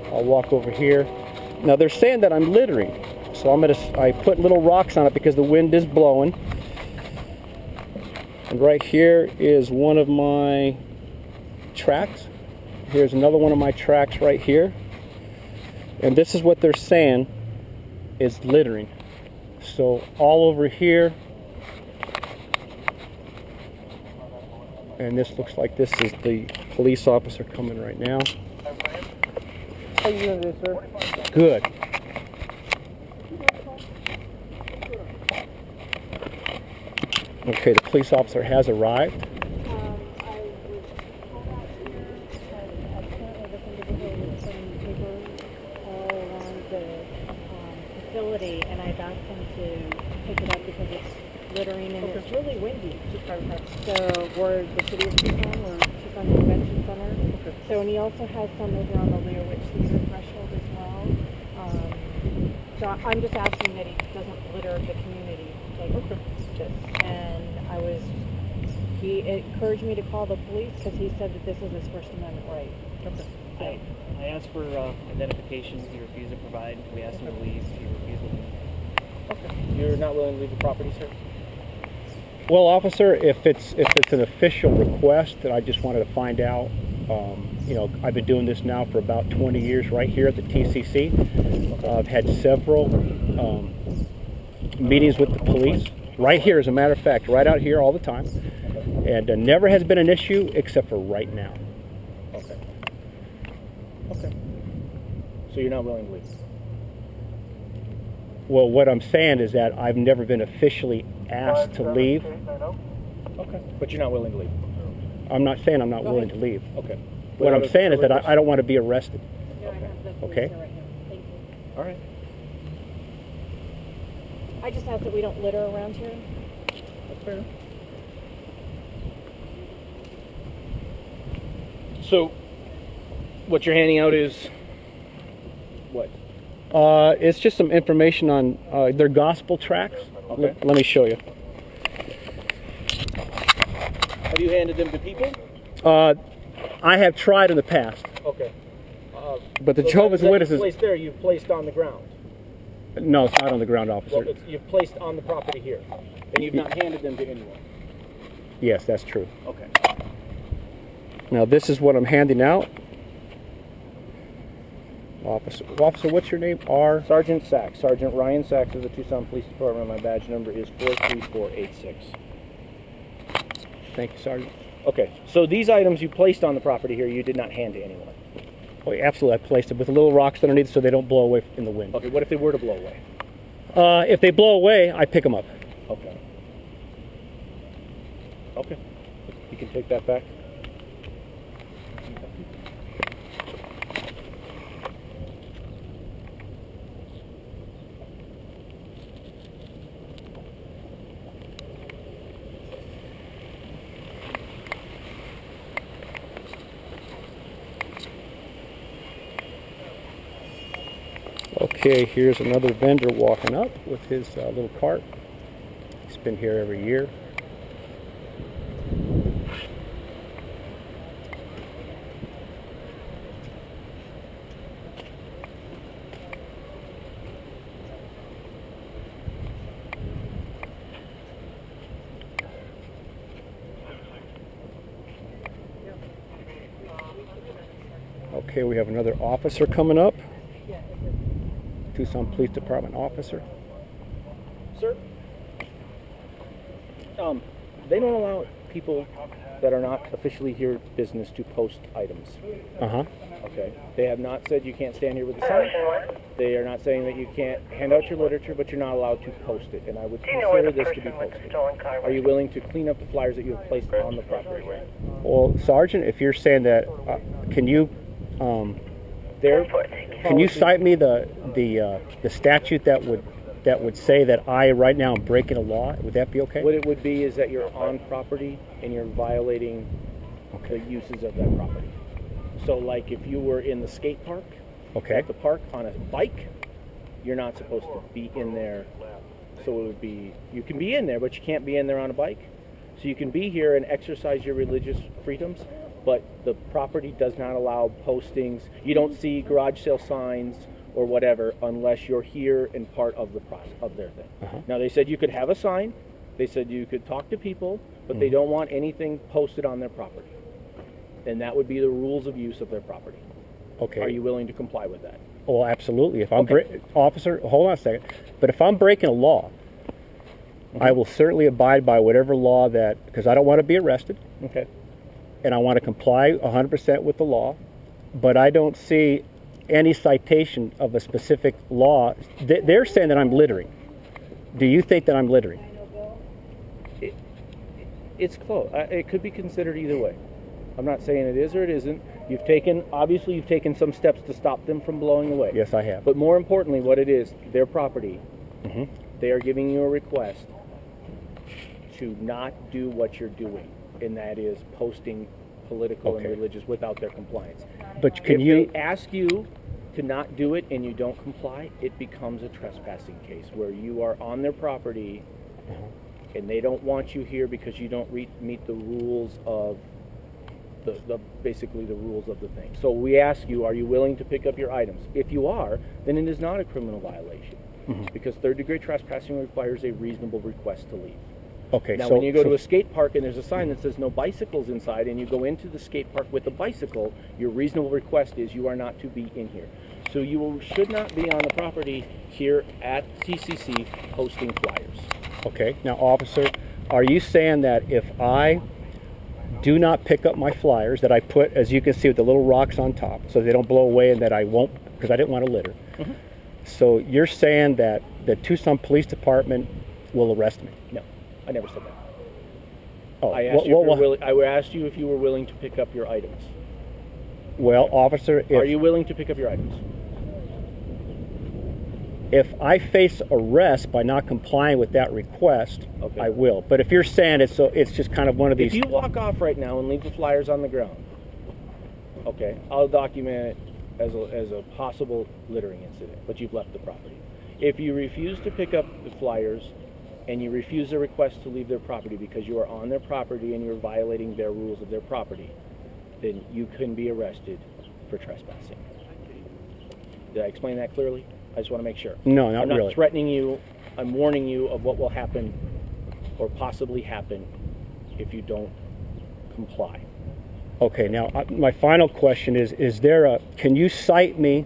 I'll walk over here. Now they're saying that I'm littering, so I put little rocks on it because the wind is blowing. And right here is one of my tracks. Here's another one of my tracks right here. And this is what they're saying is littering. So all over here, and this looks like this is the police officer coming right now. How you doing today, sir? Good. Okay, the police officer has arrived. I was called out here because apparently this individual was putting papers all around the facility, and I've asked him to pick it up because it's littering and it's really windy. So we're the city of Tucson, we're Tucson Convention Center. So, and he also has some over on the Leo Witch Theater threshold as well. So I'm just asking that he doesn't litter the community like this. And he encouraged me to call the police because he said that this is his First Amendment right. I asked for identifications. He refused to provide. We asked him to leave. He refused to leave. Okay. You're not willing to leave the property, sir? Well, officer, if it's an official request that I just wanted to find out, you know, I've been doing this now for about 20 years right here at the TCC. I've had several meetings with the police right here, as a matter of fact, right out here all the time, and never has been an issue except for right now. Okay. Okay. So you're not willing to leave? Well, what I'm saying is that I've never been officially asked to leave. Okay. But you're not willing to leave? I'm not saying I'm not willing to leave. Okay. What I'm saying is that I don't want to be arrested. Okay. Right now. Thank you. All right. I just ask that we don't litter around here. That's fair. So, what you're handing out is what? It's just some information on their gospel tracts. Okay. Let me show you. Have you handed them to people? I have tried in the past, Okay. but the So Jehovah's that Witnesses. placed there, you've placed on the ground. No, it's not on the ground, Well, officer. you've placed on the property here, and you've not handed them to anyone. Yes, that's true. Okay. Now this is what I'm handing out. Officer, what's your name? Sergeant Sachs. Sergeant Ryan Sachs of the Tucson Police Department. My badge number is 43486. Thank you, Sergeant. Okay, so these items you placed on the property here, you did not hand to anyone. Oh, absolutely, I placed it with little rocks underneath so they don't blow away in the wind. Okay, what if they were to blow away? If they blow away, I pick them up. Okay. Okay. You can take that back. Okay, here's another vendor walking up with his little cart. He's been here every year. Okay, we have another officer coming up. Tucson Police Department officer. Sir, they don't allow people that are not officially here business to post items. Uh-huh. Okay. They have not said you can't stand here with a sign. They are not saying that you can't hand out your literature, but you're not allowed to post it. And I would consider this to be posted. Are you willing to clean up the flyers that you have placed on the property? Well, Sergeant, if you're saying that, can you cite me the statute that would say that I right now am breaking a law? Would that be okay? What it would be is that you're on property and you're violating the uses of that property. So, like if you were in the skate park, Okay. at the park on a bike, you're not supposed to be in there. So it would be, you can be in there, but you can't be in there on a bike. So you can be here and exercise your religious freedoms, but the property does not allow postings. You don't see garage sale signs or whatever unless you're here and part of the process of their thing. Now, they said you could have a sign. They said you could talk to people, but they don't want anything posted on their property. And that would be the rules of use of their property. Okay. Are you willing to comply with that? Well, absolutely. If I'm officer, hold on a second. But if I'm breaking a law, I will certainly abide by whatever law that, because I don't want to be arrested. Okay. And I want to comply 100% with the law, but I don't see any citation of a specific law. They're saying that I'm littering. Do you think that I'm littering? It's close. It could be considered either way. I'm not saying it is or it isn't. Obviously you've taken some steps to stop them from blowing away. Yes, I have. But more importantly, what it is, their property, they are giving you a request to not do what you're doing, and that is posting political and religious without their compliance. But If they ask you to not do it and you don't comply, it becomes a trespassing case where you are on their property and they don't want you here because you don't meet the rules of basically the rules of the thing. So we ask you, are you willing to pick up your items? If you are, then it is not a criminal violation because third-degree trespassing requires a reasonable request to leave. Okay. Now, when you go to a skate park and there's a sign that says no bicycles inside, and you go into the skate park with a bicycle, your reasonable request is you are not to be in here. So you should not be on the property here at CCC posting flyers. Okay. Now, officer, are you saying that if I do not pick up my flyers that I put, as you can see, with the little rocks on top, so they don't blow away, and that I won't, because I didn't want to litter. So you're saying that the Tucson Police Department will arrest me? No, I never said that. Oh, I asked you if you were willing to pick up your items. Well, officer, are you willing to pick up your items? If I face arrest by not complying with that request, I will. But if you're saying it's just kind of one of these... If you walk off right now and leave the flyers on the ground, okay, I'll document it as a possible littering incident, but you've left the property. If you refuse to pick up the flyers and you refuse a request to leave their property because you are on their property and you're violating their rules of their property, then you can be arrested for trespassing. Did I explain that clearly? I just want to make sure. No, not really. I'm not threatening you. I'm warning you of what will happen or possibly happen if you don't comply. Okay, now my final question is can you cite me